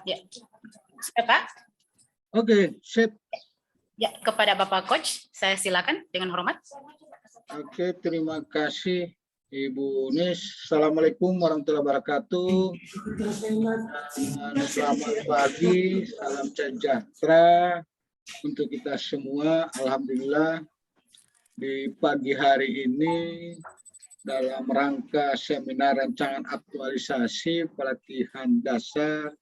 Ya, sudah Pak? Oke, sip. Ya, kepada Bapak Coach, saya silakan dengan hormat. Oke, terima kasih Ibu Nis. Assalamualaikum warahmatullahi wabarakatuh. Selamat pagi, salam sejahtera untuk kita semua. Alhamdulillah di pagi hari ini dalam rangka seminar rancangan aktualisasi pelatihan dasar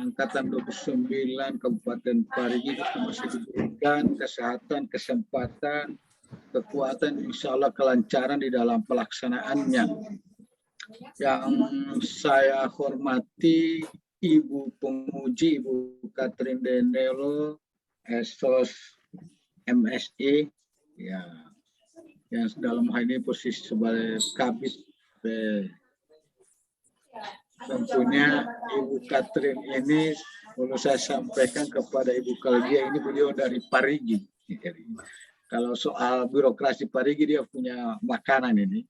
Angkatan 29 Kabupaten Parigi masih diberikan kesehatan, kesempatan, kekuatan, insya Allah kelancaran di dalam pelaksanaannya. Yang saya hormati Ibu Penguji, Ibu Catherine Denelo, Esos MSI, ya, yang dalam hal ini posisi sebagai Kabid. Tentunya Ibu Catherine ini perlu saya sampaikan kepada Ibu Claudia, ini beliau dari Parigi. Kalau soal birokrasi Parigi dia punya makanan ini.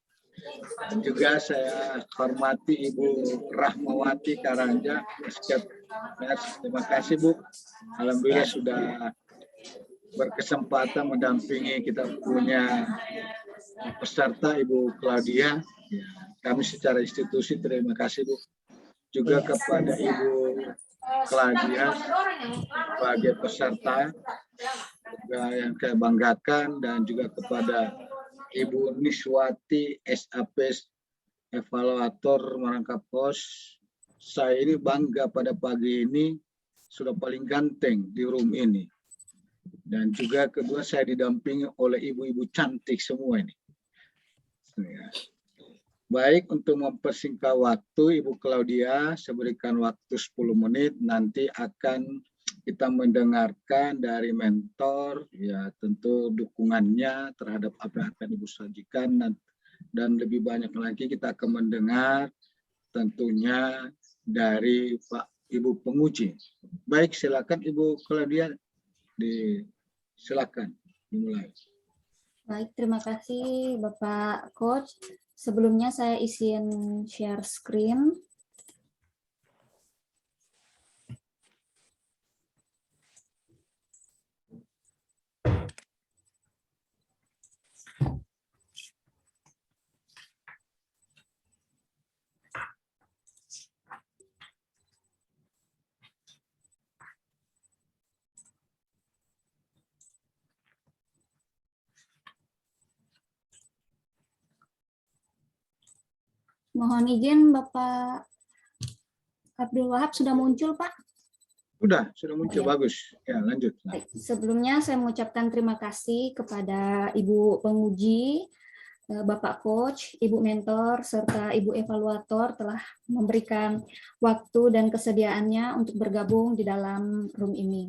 Dan juga saya hormati Ibu Rahmawati Karanja. Terima kasih Bu. Alhamdulillah sudah berkesempatan mendampingi kita punya peserta Ibu Claudia. Kami secara institusi terima kasih Bu. Juga kepada Ibu Claudia sebagai peserta juga yang saya banggakan, dan juga kepada Ibu Niswati SAP evaluator merangkap pos. Saya ini bangga pada pagi ini sudah paling ganteng di room ini, dan juga kedua saya didampingi oleh ibu-ibu cantik semua ini. Baik, untuk mempersingkat waktu, Ibu Claudia, saya berikan waktu 10 menit, nanti akan kita mendengarkan dari mentor, ya tentu dukungannya terhadap apa yang akan Ibu sajikan, dan lebih banyak lagi kita akan mendengar tentunya dari Pak Ibu Penguji. Baik, silakan Ibu Claudia, silakan dimulai. Baik, terima kasih Bapak Coach. Sebelumnya saya izin share screen. Mohon izin Bapak Abdul Wahab, sudah muncul Pak? Sudah muncul, ya. Bagus. Ya, lanjut. Baik. Sebelumnya saya mengucapkan terima kasih kepada Ibu Penguji, Bapak Coach, Ibu Mentor, serta Ibu Evaluator telah memberikan waktu dan kesediaannya untuk bergabung di dalam room ini.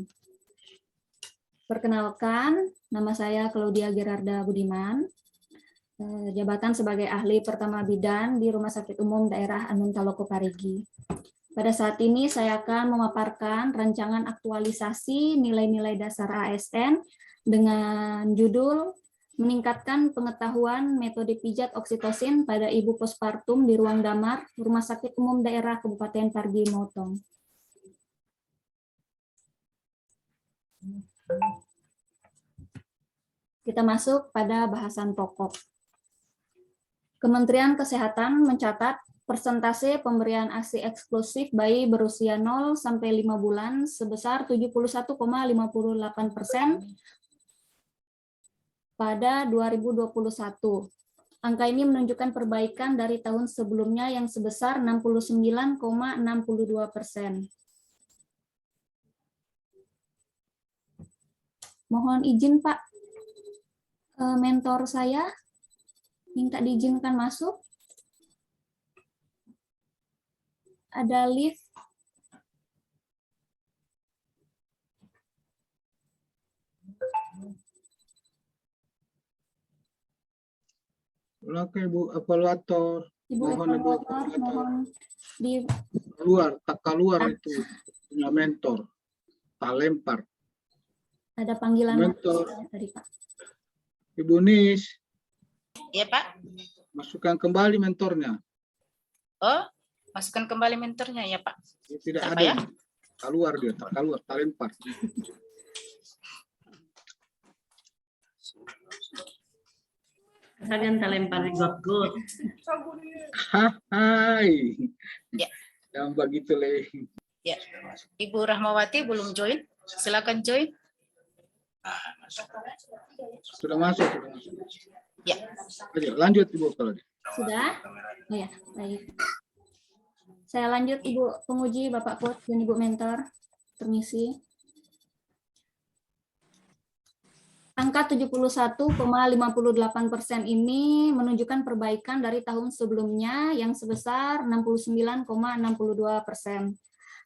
Perkenalkan, nama saya Claudia Gerarda Budiman, jabatan sebagai ahli pertama bidan di Rumah Sakit Umum Daerah Anung Taloko Parigi. Pada saat ini saya akan memaparkan rancangan aktualisasi nilai-nilai dasar ASN dengan judul Meningkatkan Pengetahuan Metode Pijat Oksitosin pada Ibu Postpartum di Ruang Damar Rumah Sakit Umum Daerah Kabupaten Parigi Motong. Kita masuk pada bahasan pokok. Kementerian Kesehatan mencatat persentase pemberian ASI eksklusif bayi berusia 0 sampai 5 bulan sebesar 71,58% pada 2021. Angka ini menunjukkan perbaikan dari tahun sebelumnya yang sebesar 69,62%. Mohon izin Pak, mentor saya minta diizinkan masuk. Ada lift. Oke, Ibu Evaluator. Ibu Evaluator, mohon di tak keluar itu punya mentor. Tak lempar. Ada panggilan mentor tadi Pak. Ibu Nis. Iya, Pak. Masukkan kembali mentornya. Oh, masukkan kembali mentornya ya, Pak. Dia tidak Bentar, ada Pak, ya. yang keluar, dia keluar, terlempar. Kalian terlempar di got-got. Hai. Ya. Yang begitu leh. Ya. Ibu Rahmawati belum join. Silakan join. Sudah masuk. Ya. Ayo, lanjut Ibu kalau Sudah? Oh ya, baik. Saya lanjut Ibu penguji, Bapak Coach, dan Ibu mentor. Permisi. Angka 71,58% ini menunjukkan perbaikan dari tahun sebelumnya yang sebesar 69,62%.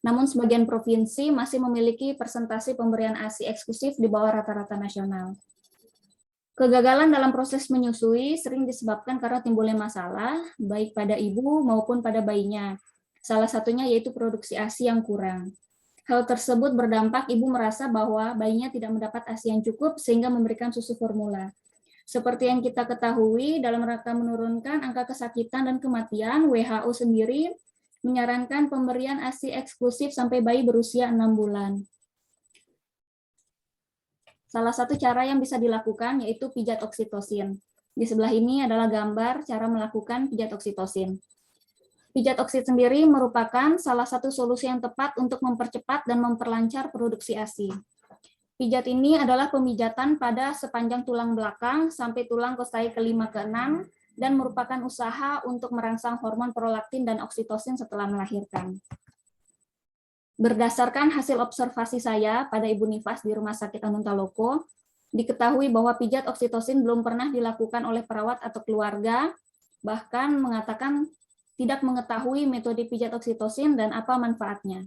Namun sebagian provinsi masih memiliki persentase pemberian ASI eksklusif di bawah rata-rata nasional. Kegagalan dalam proses menyusui sering disebabkan karena timbulnya masalah, baik pada ibu maupun pada bayinya. Salah satunya yaitu produksi ASI yang kurang. Hal tersebut berdampak ibu merasa bahwa bayinya tidak mendapat ASI yang cukup sehingga memberikan susu formula. Seperti yang kita ketahui, dalam rangka menurunkan angka kesakitan dan kematian, WHO sendiri menyarankan pemberian ASI eksklusif sampai bayi berusia 6 bulan. Salah satu cara yang bisa dilakukan yaitu pijat oksitosin. Di sebelah ini adalah gambar cara melakukan pijat oksitosin. Pijat oksit sendiri merupakan salah satu solusi yang tepat untuk mempercepat dan memperlancar produksi ASI. Pijat ini adalah pemijatan pada sepanjang tulang belakang sampai tulang kostai ke-5 ke-6 dan merupakan usaha untuk merangsang hormon prolaktin dan oksitosin setelah melahirkan. Berdasarkan hasil observasi saya pada Ibu Nifas di Rumah Sakit Anuntaloko, diketahui bahwa pijat oksitosin belum pernah dilakukan oleh perawat atau keluarga, bahkan mengatakan tidak mengetahui metode pijat oksitosin dan apa manfaatnya.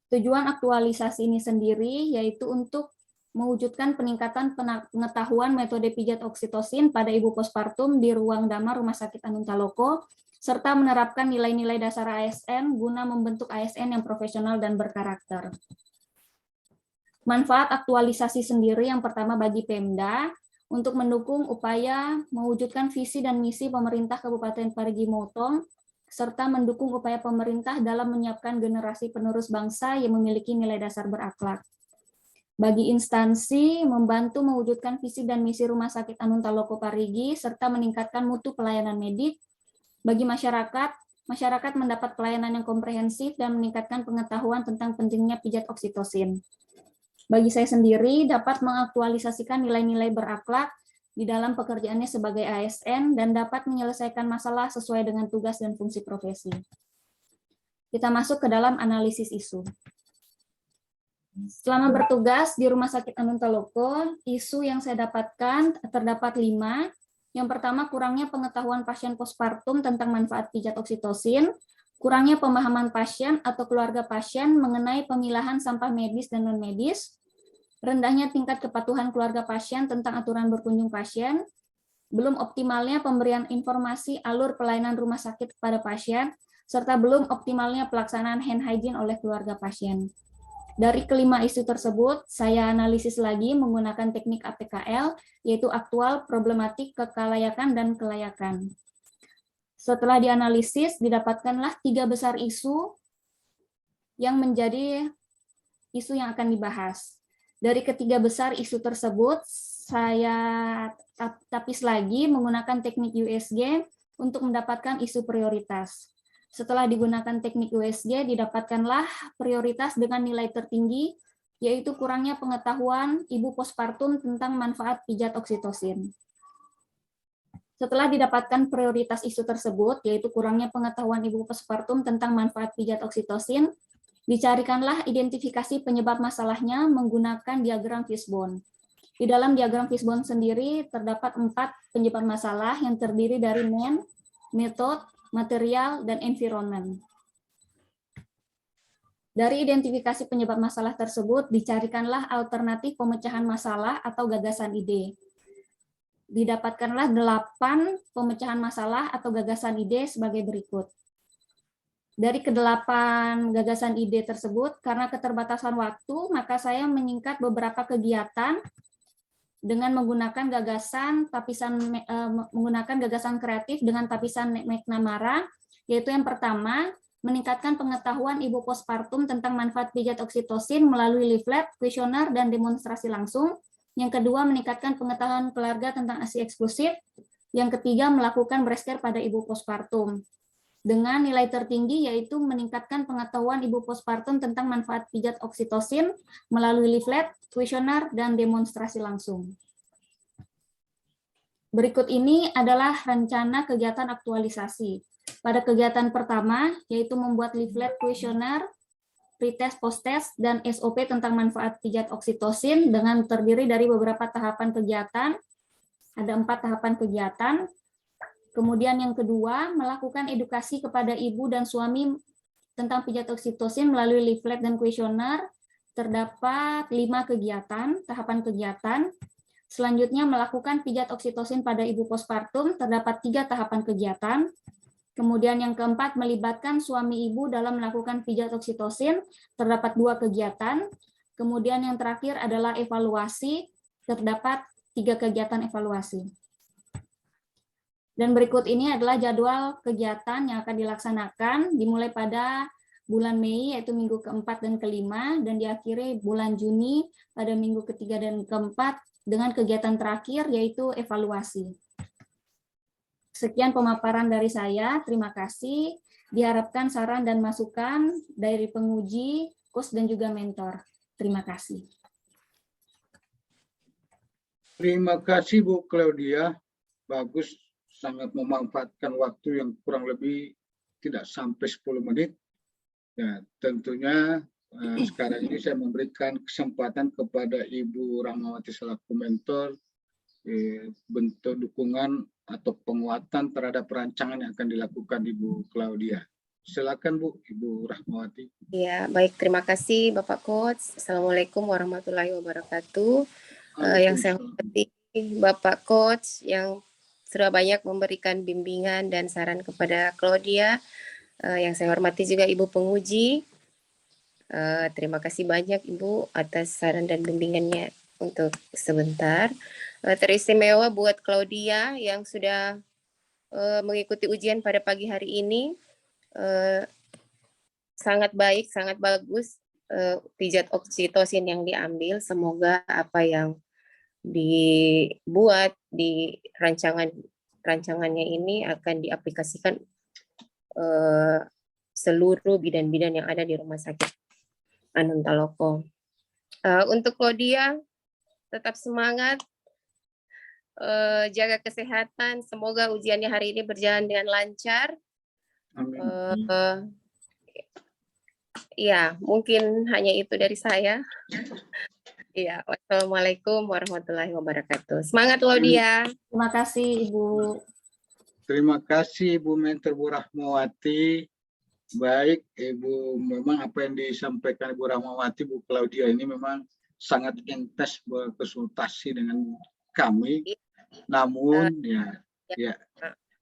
Tujuan aktualisasi ini sendiri yaitu untuk mewujudkan peningkatan pengetahuan metode pijat oksitosin pada ibu postpartum di ruang damar Rumah Sakit Anuntaloko, serta menerapkan nilai-nilai dasar ASN guna membentuk ASN yang profesional dan berkarakter. Manfaat aktualisasi sendiri yang pertama bagi Pemda, untuk mendukung upaya mewujudkan visi dan misi pemerintah Kabupaten Parigi Motong, serta mendukung upaya pemerintah dalam menyiapkan generasi penerus bangsa yang memiliki nilai dasar berakhlak. Bagi instansi, membantu mewujudkan visi dan misi Rumah Sakit Anuntaloko Parigi, serta meningkatkan mutu pelayanan medik. Bagi masyarakat mendapat pelayanan yang komprehensif dan meningkatkan pengetahuan tentang pentingnya pijat oksitosin. Bagi saya sendiri, dapat mengaktualisasikan nilai-nilai berakhlak di dalam pekerjaannya sebagai ASN dan dapat menyelesaikan masalah sesuai dengan tugas dan fungsi profesi. Kita masuk ke dalam analisis isu. Selama bertugas di Rumah Sakit Anuntaloko, isu yang saya dapatkan terdapat 5. Yang pertama, kurangnya pengetahuan pasien postpartum tentang manfaat pijat oksitosin, kurangnya pemahaman pasien atau keluarga pasien mengenai pemilahan sampah medis dan non-medis, rendahnya tingkat kepatuhan keluarga pasien tentang aturan berkunjung pasien, belum optimalnya pemberian informasi alur pelayanan rumah sakit kepada pasien, serta belum optimalnya pelaksanaan hand hygiene oleh keluarga pasien. Dari kelima isu tersebut, saya analisis lagi menggunakan teknik APKL, yaitu aktual, problematik, kekalayakan, dan kelayakan. Setelah dianalisis, didapatkanlah 3 besar isu yang menjadi isu yang akan dibahas. Dari ketiga besar isu tersebut, saya tapis lagi menggunakan teknik USG untuk mendapatkan isu prioritas. Setelah digunakan teknik USG, didapatkanlah prioritas dengan nilai tertinggi, yaitu kurangnya pengetahuan ibu postpartum tentang manfaat pijat oksitosin. Setelah didapatkan prioritas isu tersebut, yaitu kurangnya pengetahuan ibu postpartum tentang manfaat pijat oksitosin, dicarikanlah identifikasi penyebab masalahnya menggunakan diagram fishbone. Di dalam diagram fishbone sendiri terdapat 4 penyebab masalah yang terdiri dari man, method, material, dan environment. Dari identifikasi penyebab masalah tersebut, dicarikanlah alternatif pemecahan masalah atau gagasan ide. Didapatkanlah 8 pemecahan masalah atau gagasan ide sebagai berikut. Dari ke-8 gagasan ide tersebut, karena keterbatasan waktu, maka saya menyingkat beberapa kegiatan dengan menggunakan gagasan menggunakan gagasan kreatif dengan tapisan McNamara, yaitu yang pertama, meningkatkan pengetahuan ibu postpartum tentang manfaat pijat oksitosin melalui leaflet, kuesioner, dan demonstrasi langsung. Yang kedua, meningkatkan pengetahuan keluarga tentang ASI eksklusif. Yang ketiga, melakukan breast care pada ibu postpartum. Dengan nilai tertinggi yaitu meningkatkan pengetahuan ibu postpartum tentang manfaat pijat oksitosin melalui leaflet, kuesioner, dan demonstrasi langsung. Berikut ini adalah rencana kegiatan aktualisasi. Pada kegiatan pertama, yaitu membuat leaflet, kuesioner, pretest, posttest, dan SOP tentang manfaat pijat oksitosin dengan terdiri dari beberapa tahapan kegiatan. Ada 4 tahapan kegiatan. Kemudian yang kedua, melakukan edukasi kepada ibu dan suami tentang pijat oksitosin melalui leaflet dan kuesioner. Terdapat 5 kegiatan, tahapan kegiatan. Selanjutnya, melakukan pijat oksitosin pada ibu postpartum. Terdapat 3 tahapan kegiatan. Kemudian yang keempat, melibatkan suami ibu dalam melakukan pijat oksitosin, terdapat 2 kegiatan. Kemudian yang terakhir adalah evaluasi, terdapat 3 kegiatan evaluasi. Dan berikut ini adalah jadwal kegiatan yang akan dilaksanakan, dimulai pada bulan Mei, yaitu minggu keempat dan kelima, dan diakhiri bulan Juni pada minggu ketiga dan keempat, dengan kegiatan terakhir, yaitu evaluasi. Sekian pemaparan dari saya, terima kasih. Diharapkan saran dan masukan dari penguji, coach, dan juga mentor. Terima kasih. Terima kasih Bu Claudia, bagus, sangat memanfaatkan waktu yang kurang lebih tidak sampai 10 menit. Ya, tentunya sekarang ini saya memberikan kesempatan kepada Ibu Rahmawati selaku mentor, bentuk dukungan atau penguatan terhadap rancangan yang akan dilakukan Ibu Claudia. Silakan Bu, Ibu Rahmawati. Ya, baik, terima kasih Bapak Coach. Assalamualaikum warahmatullahi wabarakatuh. Yang saya hormati Bapak Coach yang sudah banyak memberikan bimbingan dan saran kepada Claudia. Yang saya hormati juga Ibu penguji. Terima kasih banyak Ibu atas saran dan bimbingannya untuk sebentar. Teristimewa buat Claudia yang sudah mengikuti ujian pada pagi hari ini. Sangat baik, sangat bagus pijat oksitosin yang diambil. Semoga apa yang dibuat di rancangannya ini akan diaplikasikan seluruh bidan-bidan yang ada di Rumah Sakit Anun Taloko. Untuk Claudia, tetap semangat. Jaga kesehatan, semoga ujiannya hari ini berjalan dengan lancar. Amin. Ya, mungkin hanya itu dari saya. Ya, wassalamualaikum warahmatullahi wabarakatuh. Semangat Claudia. Terima kasih Ibu. Terima kasih Ibu Mentor Bu Rahmawati. Baik Ibu, memang apa yang disampaikan Ibu Rahmawati, Bu Claudia ini memang sangat intens berkonsultasi dengan kami. Namun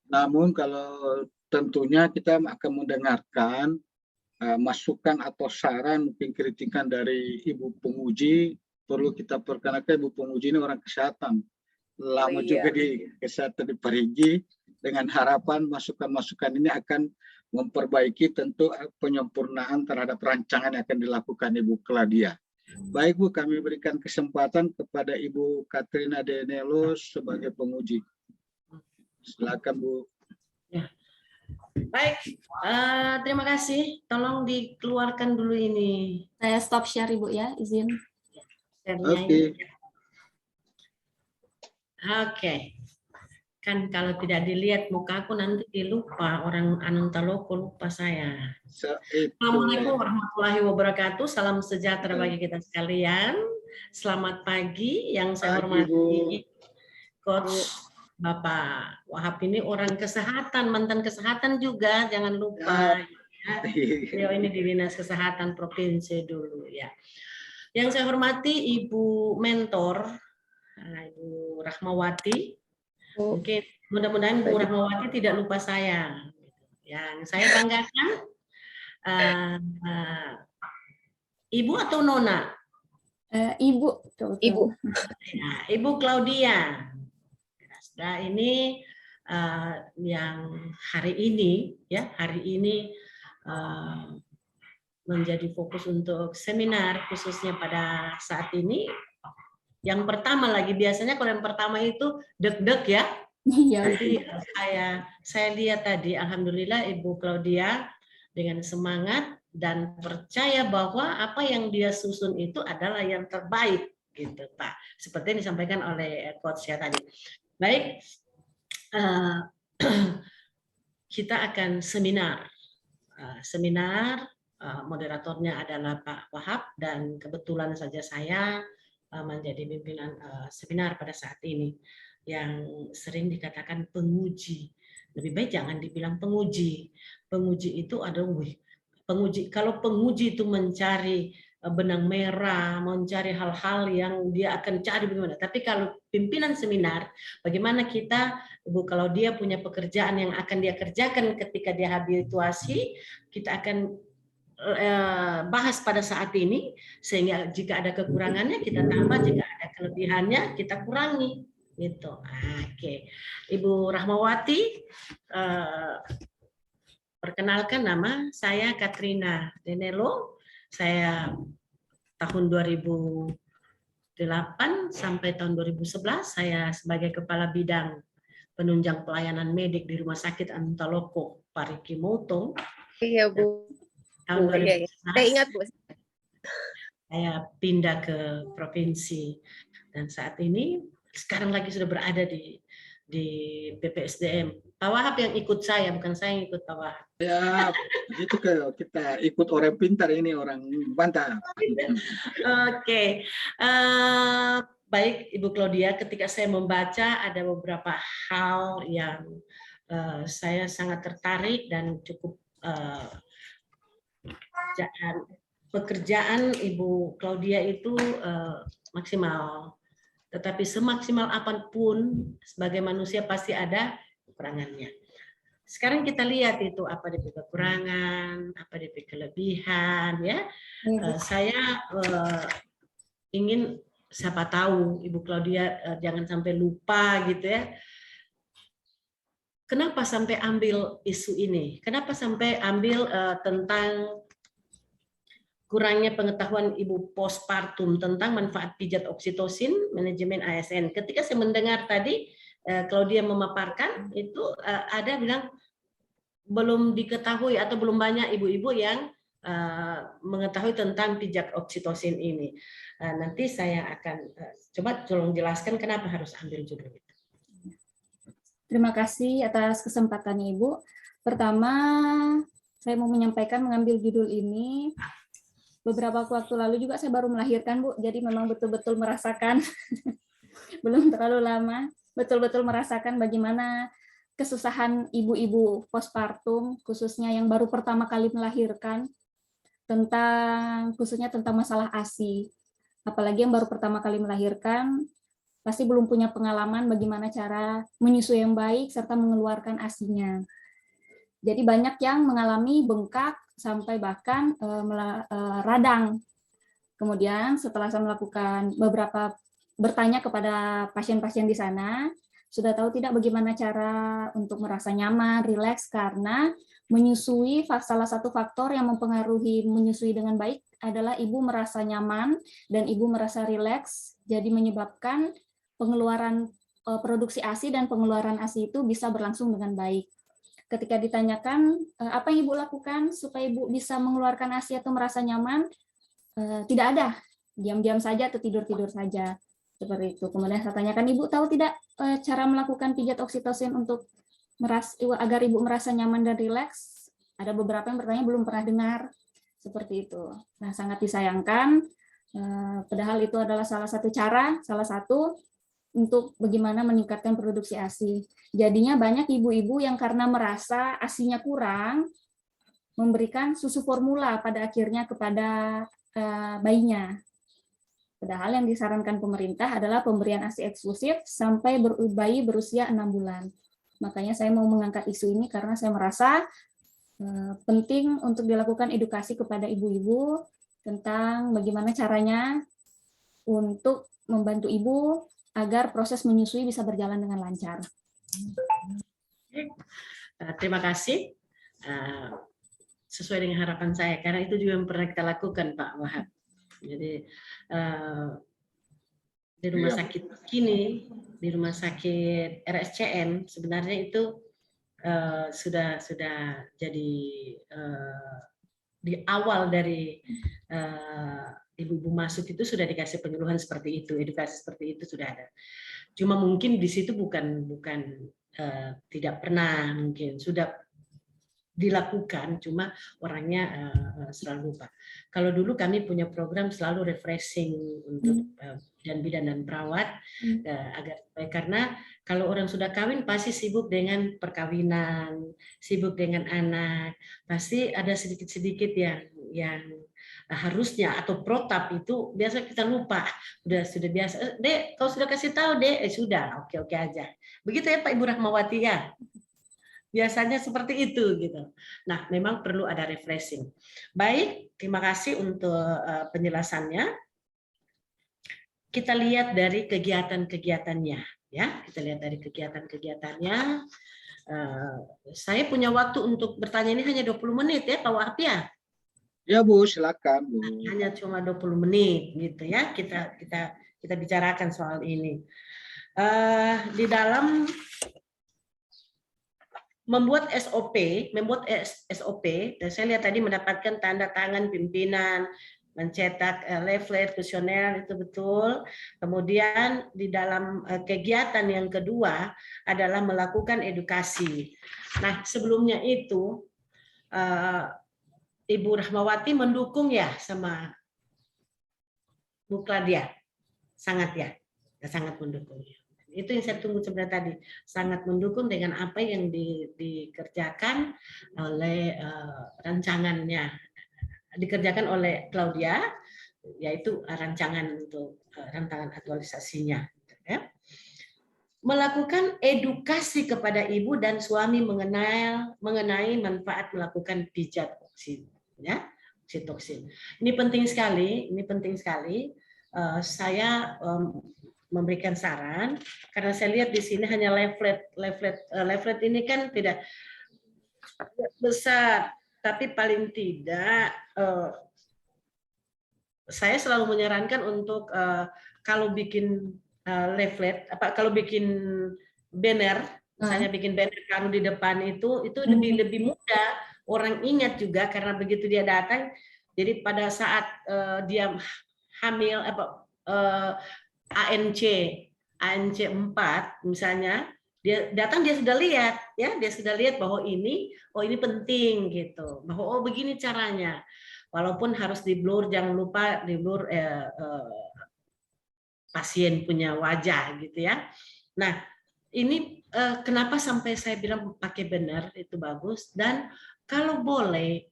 namun kalau tentunya kita akan mendengarkan masukan atau saran, mungkin kritikan dari Ibu penguji. Perlu kita perkenalkan Ibu penguji ini orang kesehatan, lama juga di kesehatan di Parigi, dengan harapan masukan-masukan ini akan memperbaiki tentu penyempurnaan terhadap rancangan yang akan dilakukan Ibu Claudia. Baik Bu, kami berikan kesempatan kepada Ibu Katrina Denelo sebagai penguji. Silakan Bu. Ya. Baik, terima kasih. Tolong dikeluarkan dulu ini. Saya stop share Ibu ya, izin. Oke. Oke. Kan kalau tidak dilihat muka aku nanti dilupa, orang Anun Taloko lupa saya. Assalamualaikum warahmatullahi wabarakatuh. Salam sejahtera bagi kita sekalian. Selamat pagi yang saya hormati Coach Bapak Wahab ini orang kesehatan, mantan kesehatan juga, jangan lupa. Ya. Beliau ini di Dinas Kesehatan Provinsi dulu ya. Yang saya hormati Ibu Mentor, Ibu Rahmawati. Mungkin mudah-mudahan Bu Rahmawati tidak lupa saya. Yang saya banggakan, Ibu atau Nona? Ibu. Ibu. Ya, Ibu Claudia. Nah, ini yang hari ini menjadi fokus untuk seminar khususnya pada saat ini. Yang pertama lagi, biasanya kalau yang pertama itu deg-deg ya. Tapi saya lihat tadi, alhamdulillah Ibu Claudia dengan semangat dan percaya bahwa apa yang dia susun itu adalah yang terbaik, gitu Pak. Seperti yang disampaikan oleh coach ya tadi. Baik, kita akan seminar. Moderatornya adalah Pak Wahab dan kebetulan saja saya menjadi pimpinan seminar pada saat ini, yang sering dikatakan penguji. Lebih baik jangan dibilang penguji. Penguji itu adalah kalau penguji itu mencari benang merah, mencari hal-hal yang dia akan cari bagaimana. Tapi kalau pimpinan seminar, bagaimana kita, Ibu, kalau dia punya pekerjaan yang akan dia kerjakan ketika dia habituasi, kita akan bahas pada saat ini, sehingga jika ada kekurangannya kita tambah, jika ada kelebihannya kita kurangi, gitu. Oke, Ibu Rahmawati, perkenalkan, nama saya Katrina Denelo. Saya tahun 2008 sampai tahun 2011 saya sebagai Kepala Bidang Penunjang Pelayanan Medik di Rumah Sakit Anun Taloko Parigi Motong. Iya Bu. Tahun 2011, saya ingat Bu. Saya pindah ke provinsi dan saat ini sekarang lagi sudah berada di BPSDM. Pak Wahab yang ikut saya, bukan saya yang ikut Pak Wahab. Ya, itu kita ikut orang pintar, ini orang bantah. Oke. Baik Ibu Claudia, ketika saya membaca ada beberapa hal yang saya sangat tertarik dan cukup pekerjaan Ibu Claudia itu maksimal. Tetapi semaksimal apapun sebagai manusia pasti ada kekurangannya. Sekarang kita lihat itu apa DP kekurangan, apa DP kelebihan ya. Saya ingin siapa tahu Ibu Claudia jangan sampai lupa gitu ya. Kenapa sampai ambil isu ini? Kenapa sampai ambil tentang kurangnya pengetahuan ibu postpartum tentang manfaat pijat oksitosin, manajemen ASN. Ketika saya mendengar tadi Claudia memaparkan itu ada bilang belum diketahui atau belum banyak ibu-ibu yang mengetahui tentang pijat oksitosin ini. Nanti saya akan coba tolong jelaskan kenapa harus ambil judul itu. Terima kasih atas kesempatannya Ibu. Pertama, saya mau menyampaikan mengambil judul ini. Beberapa waktu lalu juga saya baru melahirkan, Bu. Jadi memang betul-betul merasakan, belum terlalu lama, betul-betul merasakan bagaimana kesusahan ibu-ibu postpartum, khususnya yang baru pertama kali melahirkan, khususnya tentang masalah ASI. Apalagi yang baru pertama kali melahirkan, pasti belum punya pengalaman bagaimana cara menyusui yang baik, serta mengeluarkan ASI-nya. Jadi banyak yang mengalami bengkak, sampai bahkan radang. Kemudian setelah saya melakukan bertanya kepada pasien-pasien di sana, sudah tahu tidak bagaimana cara untuk merasa nyaman, rileks, karena menyusui salah satu faktor yang mempengaruhi menyusui dengan baik adalah ibu merasa nyaman dan ibu merasa rileks, jadi menyebabkan pengeluaran produksi ASI dan pengeluaran ASI itu bisa berlangsung dengan baik. Ketika ditanyakan apa yang Ibu lakukan supaya Ibu bisa mengeluarkan ASI atau merasa nyaman, tidak ada, diam-diam saja atau tidur-tidur saja, seperti itu. Kemudian saya tanyakan, Ibu tahu tidak cara melakukan pijat oksitosin untuk agar Ibu merasa nyaman dan rileks? Ada beberapa yang bertanya belum pernah dengar, seperti itu. Nah, sangat disayangkan, padahal itu adalah salah satu untuk bagaimana meningkatkan produksi ASI. Jadinya banyak ibu-ibu yang karena merasa ASI-nya kurang, memberikan susu formula pada akhirnya kepada bayinya. Padahal yang disarankan pemerintah adalah pemberian ASI eksklusif sampai bayi berusia 6 bulan. Makanya saya mau mengangkat isu ini karena saya merasa penting untuk dilakukan edukasi kepada ibu-ibu tentang bagaimana caranya untuk membantu ibu agar proses menyusui bisa berjalan dengan lancar. Terima kasih. Sesuai dengan harapan saya, karena itu juga yang pernah kita lakukan, Pak Wahab. Jadi di rumah sakit kini, di rumah sakit RSCM sebenarnya itu sudah jadi di awal dari ibu-ibu masuk itu sudah dikasih penyuluhan seperti itu, edukasi seperti itu sudah ada. Cuma mungkin di situ bukan tidak pernah, mungkin sudah dilakukan, cuma orangnya selalu lupa. Kalau dulu kami punya program selalu refreshing untuk bidan dan perawat, agar karena kalau orang sudah kawin pasti sibuk dengan perkawinan, sibuk dengan anak, pasti ada sedikit-sedikit yang harusnya atau protap itu biasa kita lupa. Sudah biasa, Dek, kau sudah kasih tahu, Dek, sudah, oke aja. Begitu ya Pak Ibu Rahmawati ya. Biasanya seperti itu gitu. Nah, memang perlu ada refreshing. Baik, terima kasih untuk penjelasannya. Kita lihat dari kegiatan-kegiatannya, ya. Kita lihat dari kegiatan-kegiatannya. Saya punya waktu untuk bertanya ini hanya 20 menit ya, Pak Wahab ya. Ya Bu, silakan Bu. Hanya cuma 20 menit gitu ya. Kita bicarakan soal ini. Di dalam membuat SOP, dan saya lihat tadi mendapatkan tanda tangan pimpinan, mencetak leaflet, kuesioner, itu betul. Kemudian di dalam kegiatan yang kedua adalah melakukan edukasi. Nah, sebelumnya itu Ibu Rahmawati mendukung ya sama Bu Claudia, sangat ya, sangat mendukung. Itu yang saya tunggu sebenarnya tadi, sangat mendukung dengan apa yang dikerjakan oleh rancangannya, dikerjakan oleh Claudia, yaitu rancangan untuk rancangan aktualisasinya. Ya. Melakukan edukasi kepada ibu dan suami mengenai manfaat melakukan pijat oksitoksin. Ini penting sekali. Saya memberikan saran karena saya lihat di sini hanya leaflet ini kan tidak besar, tapi paling tidak saya selalu menyarankan untuk kalau bikin leaflet, kalau bikin banner, misalnya bikin banner taruh di depan itu lebih mudah orang ingat juga, karena begitu dia datang, jadi pada saat dia hamil ANC 4 misalnya, dia datang dia sudah lihat ya, dia sudah lihat bahwa ini penting gitu, bahwa begini caranya, walaupun harus di blur, jangan lupa di blur pasien punya wajah gitu ya. Nah, ini kenapa sampai saya bilang pakai benar itu bagus, dan kalau boleh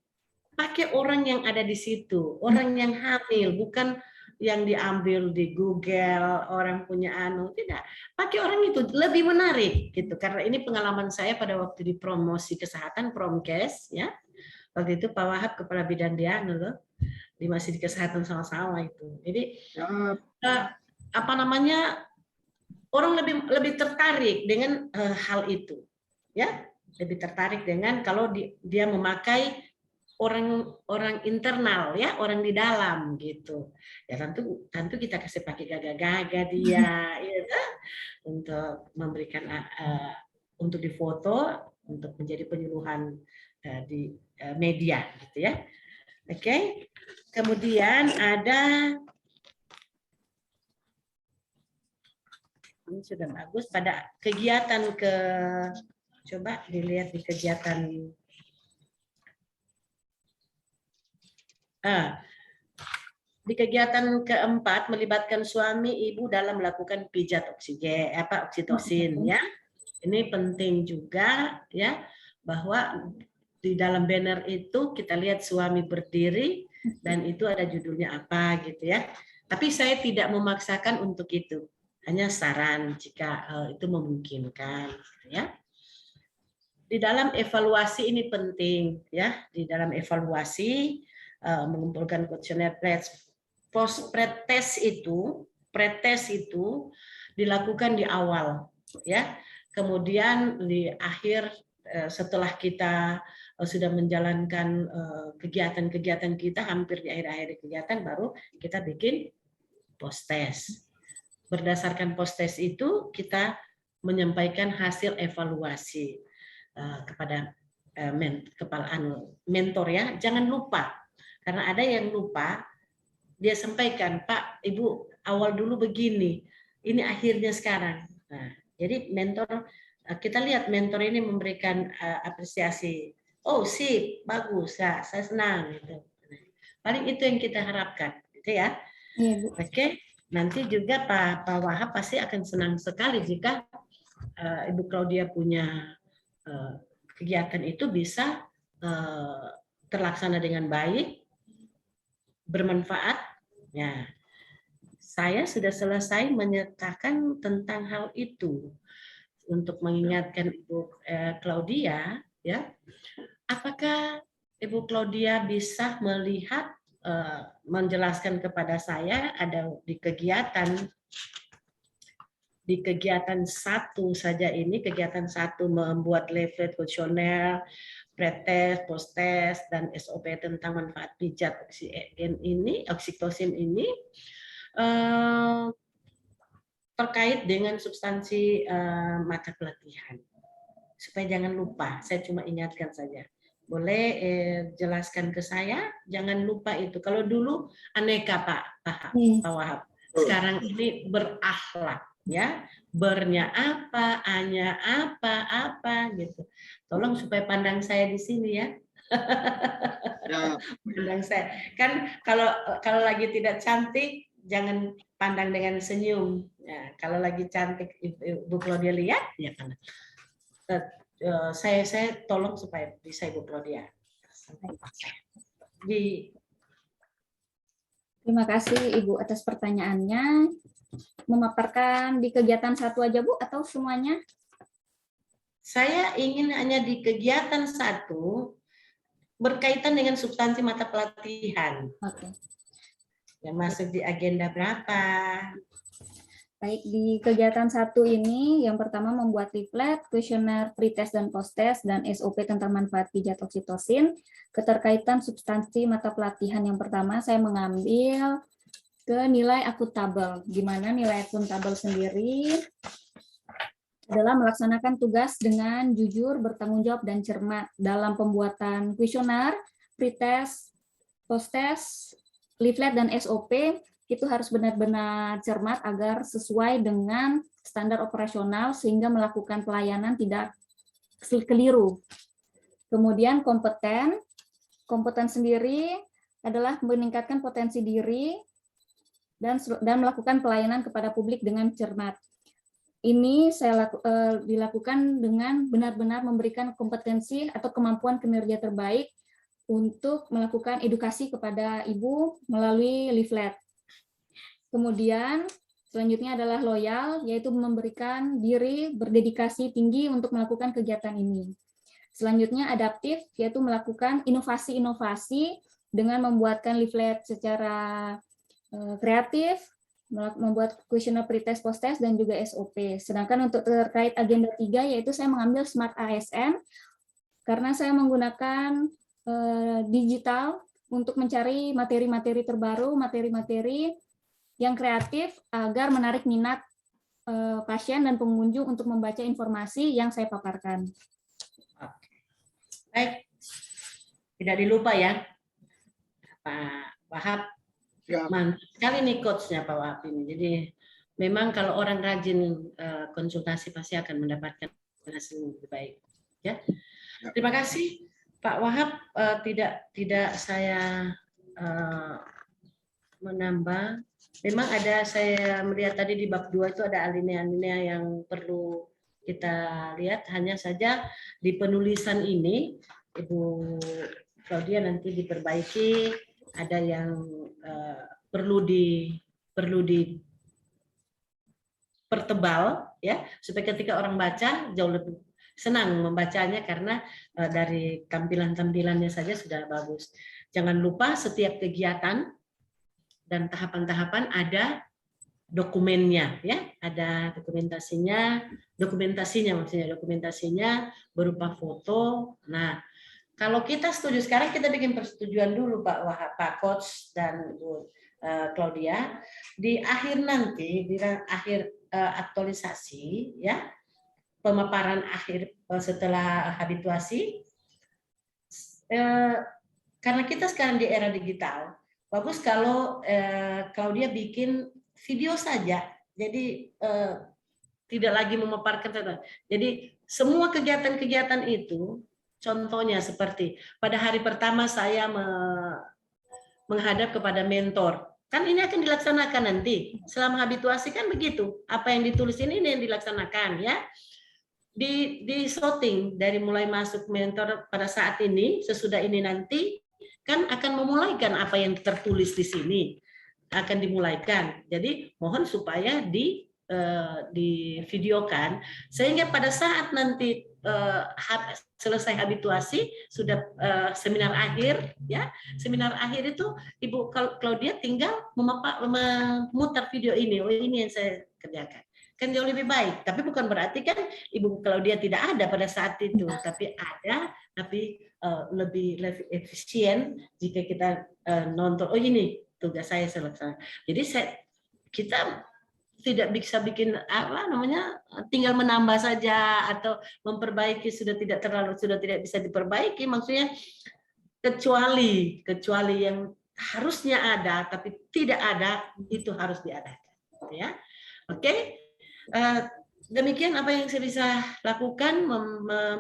pakai orang yang ada di situ, orang yang hamil, bukan yang diambil di Google, orang punya tidak. Pakai orang itu lebih menarik gitu, karena ini pengalaman saya pada waktu di promosi kesehatan Promkes ya. Waktu itu Pak Wahab kepala bidang dia dulu, masih di kesehatan sama-sama itu. Jadi orang lebih tertarik dengan hal itu ya, lebih tertarik dengan kalau dia memakai orang internal ya, orang di dalam gitu ya. Tentu kita kasih pakai gagah-gagah dia ya, untuk memberikan untuk difoto, untuk menjadi penyuluhan di media gitu ya. Oke. Kemudian ada, ini sudah bagus, pada kegiatan coba dilihat di kegiatan di kegiatan keempat, melibatkan suami ibu dalam melakukan pijat oksitoksin ya. Ini penting juga ya, bahwa di dalam banner itu kita lihat suami berdiri dan itu ada judulnya apa gitu ya. Tapi saya tidak memaksakan untuk itu, hanya saran jika itu memungkinkan ya. Di dalam evaluasi ini penting ya, di dalam evaluasi mengumpulkan kuesioner pretest itu dilakukan di awal, ya. Kemudian di akhir setelah kita sudah menjalankan kegiatan-kegiatan kita, hampir di akhir-akhir kegiatan baru kita bikin post-test. Berdasarkan post-test itu kita menyampaikan hasil evaluasi kepada mentor, ya. Jangan lupa, karena ada yang lupa, dia sampaikan, Pak, Ibu awal dulu begini, ini akhirnya sekarang. Nah, jadi mentor, kita lihat mentor ini memberikan apresiasi. Oh, sip, bagus, ya, saya senang. Gitu. Paling itu yang kita harapkan, gitu ya. Iya, Bu. Oke, nanti juga Pak Wahab pasti akan senang sekali jika Ibu Claudia punya kegiatan itu bisa terlaksana dengan baik, bermanfaat. Ya, saya sudah selesai menyatakan tentang hal itu untuk mengingatkan Ibu Claudia, ya. Apakah Ibu Claudia bisa melihat, menjelaskan kepada saya ada di kegiatan satu saja ini, kegiatan satu membuat leaflet kuesioner, pretest, post-test, dan SOP tentang manfaat pijat oksitosin ini terkait dengan substansi mata pelatihan. Supaya jangan lupa, saya cuma ingatkan saja. Boleh jelaskan ke saya, jangan lupa itu. Kalau dulu aneka Pak Wahab, sekarang ini berakhlak, ya. Bernya apa, A-nya apa gitu. Tolong supaya pandang saya di sini, ya. Pandang saya. Kan kalau lagi tidak cantik, jangan pandang dengan senyum. Ya, kalau lagi cantik Ibu Claudia lihat, ya kan. Saya tolong supaya bisa Ibu Claudia. Terima kasih Ibu atas pertanyaannya. Memaparkan di kegiatan satu aja Bu atau semuanya? Saya ingin hanya di kegiatan satu berkaitan dengan substansi mata pelatihan. Oke. Yang masuk di agenda berapa? Baik, di kegiatan satu ini, yang pertama membuat leaflet, kuesioner pretest dan post-test, dan SOP tentang manfaat pijat oksitosin. Keterkaitan substansi mata pelatihan yang pertama, saya mengambil ke nilai akuntabel. Di mana nilai akuntabel sendiri adalah melaksanakan tugas dengan jujur, bertanggung jawab, dan cermat dalam pembuatan kuesioner, pretest, post-test, leaflet, dan SOP. Itu harus benar-benar cermat agar sesuai dengan standar operasional sehingga melakukan pelayanan tidak keliru. Kemudian kompeten sendiri adalah meningkatkan potensi diri dan melakukan pelayanan kepada publik dengan cermat. Ini dilakukan dengan benar-benar memberikan kompetensi atau kemampuan kinerja terbaik untuk melakukan edukasi kepada Ibu melalui leaflet. Kemudian selanjutnya adalah loyal, yaitu memberikan diri berdedikasi tinggi untuk melakukan kegiatan ini. Selanjutnya adaptif, yaitu melakukan inovasi-inovasi dengan membuatkan leaflet secara kreatif, membuat kuesioner pretest, post-test, dan juga SOP. Sedangkan untuk terkait agenda 3, yaitu saya mengambil Smart ASN, karena saya menggunakan digital untuk mencari materi-materi terbaru, materi-materi yang kreatif agar menarik minat pasien dan pengunjung untuk membaca informasi yang saya paparkan. Baik, tidak dilupa ya, Pak Wahab. Ya. Mantap sekali nih coachnya Pak Wahab ini. Jadi memang kalau orang rajin konsultasi pasti akan mendapatkan hasil yang lebih baik. Ya. Terima kasih Pak Wahab. Tidak saya menambah. Memang ada, saya melihat tadi di bab 2 itu ada alinea-alinea yang perlu kita lihat. Hanya saja di penulisan ini Ibu Claudia nanti diperbaiki, ada yang perlu dipertebal ya, supaya ketika orang baca jauh lebih senang membacanya karena dari tampilan-tampilannya saja sudah bagus. Jangan lupa setiap kegiatan dan tahapan-tahapan ada dokumennya, ya, ada dokumentasinya berupa foto. Nah, kalau kita setuju sekarang, kita bikin persetujuan dulu Pak Coach dan Bu Claudia. Di akhir nanti, di akhir aktualisasi, ya, pemaparan akhir setelah habituasi, karena kita sekarang di era digital, bagus kalau Claudia bikin video saja, jadi tidak lagi memaparkan. Jadi semua kegiatan-kegiatan itu, contohnya seperti pada hari pertama saya menghadap kepada mentor, kan ini akan dilaksanakan nanti selama habituasi, kan begitu. Apa yang ditulis ini yang dilaksanakan, ya. Di shooting dari mulai masuk mentor pada saat ini, sesudah ini nanti kan akan memulaikan apa yang tertulis di sini, akan dimulaikan. Jadi mohon supaya divideokan sehingga pada saat nanti selesai habituasi, sudah seminar akhir, ya, seminar akhir itu Ibu Claudia tinggal memutar video ini. Oh, ini yang saya kerjakan, kan jauh lebih baik. Tapi bukan berarti kan Ibu Claudia tidak ada pada saat itu, tapi ada, tapi lebih efisien jika kita nonton. Oh, ini tugas saya selesai. Jadi kita tidak bisa bikin tinggal menambah saja atau memperbaiki, sudah tidak bisa diperbaiki, maksudnya kecuali yang harusnya ada tapi tidak ada, itu harus diadakan, ya. Oke. Demikian apa yang saya bisa lakukan,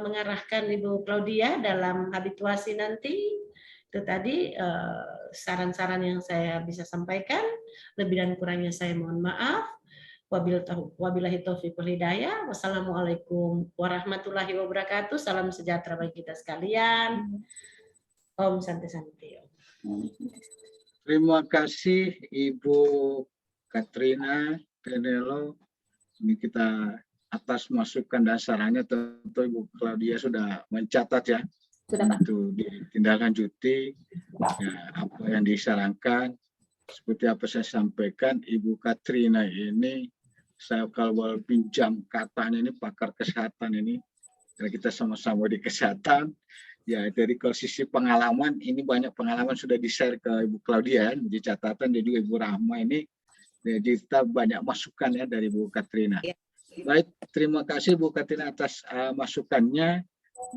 mengarahkan Ibu Claudia dalam habituasi nanti. Itu tadi saran-saran yang saya bisa sampaikan. Lebih dan kurangnya saya mohon maaf. Wabillahi taufiq wal hidayah. Wassalamualaikum warahmatullahi wabarakatuh. Salam sejahtera bagi kita sekalian. Om Santi Santi. Terima kasih Ibu Katrina Tenelo. Ini kita atas masukan dan sarannya, tentu Ibu Claudia sudah mencatat, ya. Sudah, Pak. Untuk ditindaklanjuti, ya, apa yang disarankan. Seperti apa saya sampaikan, Ibu Katrina ini, saya kalau boleh pinjam katanya, ini pakar kesehatan ini, karena kita sama-sama di kesehatan, ya. Dari kalau sisi pengalaman, ini banyak pengalaman sudah di-share ke Ibu Claudia, di catatan, dan juga Ibu Rahma ini, jadi kita banyak masukan, ya, dari Bu Katrina. Baik, terima kasih Bu Katrina atas masukannya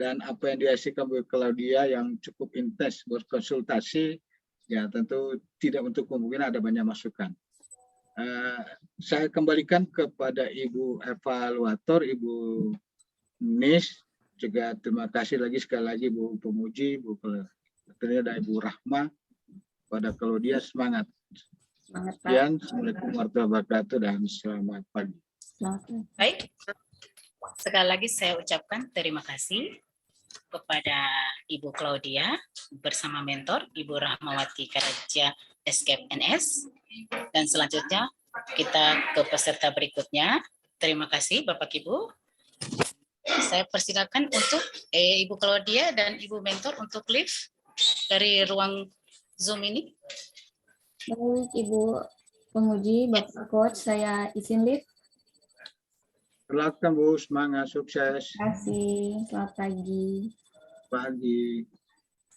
dan apa yang dihasilkan Bu Claudia yang cukup intens berkonsultasi, ya, tentu tidak untuk kemungkinan ada banyak masukan. Saya kembalikan kepada Ibu Evaluator, Ibu Nis, juga terima kasih lagi sekali lagi Bu Pemuji, Bu Katrina dan Ibu Rahma. Pada Claudia, semangat. Semangat, Pak. Sekian, Assalamualaikum warahmatullahi wabarakatuh dan selamat pagi. Baik, sekali lagi saya ucapkan terima kasih kepada Ibu Claudia bersama mentor Ibu Rahmawati Karaja Escape NS. Dan selanjutnya kita ke peserta berikutnya. Terima kasih Bapak Ibu. Saya persilakan untuk Ibu Claudia dan Ibu mentor untuk live dari ruang Zoom ini. Baik, Ibu Penguji, Bapak Coach, saya izin live. Silakan Bu, semangat, sukses. Terima kasih, selamat pagi. Pagi.